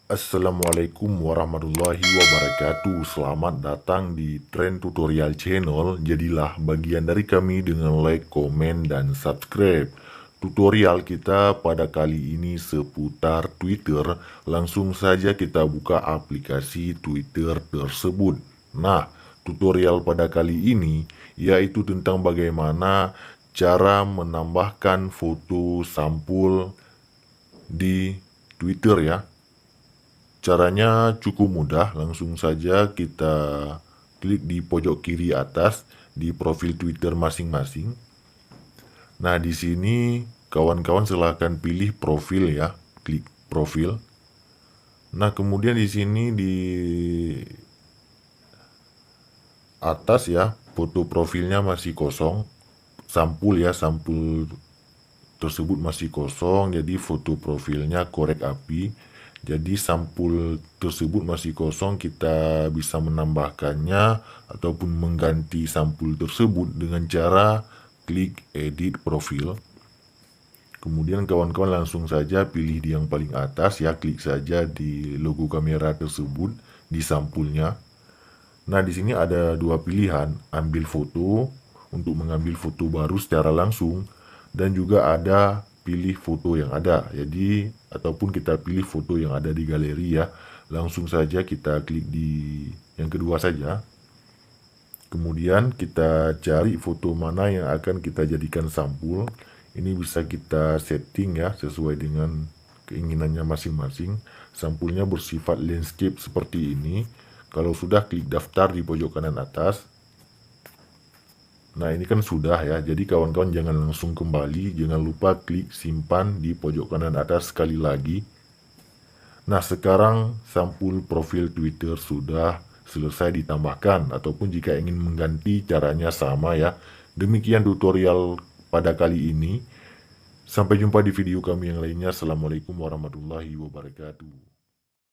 Assalamualaikum warahmatullahi wabarakatuh. Selamat datang di Trend Tutorial Channel. Jadilah bagian dari kami dengan like, komen, dan subscribe. Tutorial kita pada kali ini seputar Twitter. Langsung saja kita buka aplikasi Twitter tersebut. Nah, tutorial pada kali ini yaitu tentang bagaimana cara menambahkan foto sampul di Twitter ya. Caranya cukup mudah, langsung saja kita klik di pojok kiri atas di profil Twitter masing-masing. Nah, di sini kawan-kawan silahkan pilih profil ya, klik profil. Nah, kemudian di sini di atas ya, foto profilnya masih kosong, sampul ya, sampul tersebut masih kosong, jadi foto profilnya korek api. Jadi sampul tersebut masih kosong, kita bisa menambahkannya ataupun mengganti sampul tersebut dengan cara klik edit profil. Kemudian kawan-kawan langsung saja pilih di yang paling atas ya, klik saja di logo kamera tersebut di sampulnya. Nah, di sini ada dua pilihan, ambil foto untuk mengambil foto baru secara langsung, dan juga ada pilih foto yang ada. Jadi ataupun kita pilih foto yang ada di galeri ya. Langsung saja kita klik di yang kedua saja. Kemudian kita cari foto mana yang akan kita jadikan sampul. Ini bisa kita setting ya sesuai dengan keinginannya masing-masing. Sampulnya bersifat landscape seperti ini. Kalau sudah, klik daftar di pojok kanan atas. Nah, ini kan sudah ya, jadi kawan-kawan jangan langsung kembali, jangan lupa klik simpan di pojok kanan atas sekali lagi. Nah, sekarang sampul profil Twitter sudah selesai ditambahkan, ataupun jika ingin mengganti caranya sama ya. Demikian tutorial pada kali ini. Sampai jumpa di video kami yang lainnya. Assalamualaikum warahmatullahi wabarakatuh.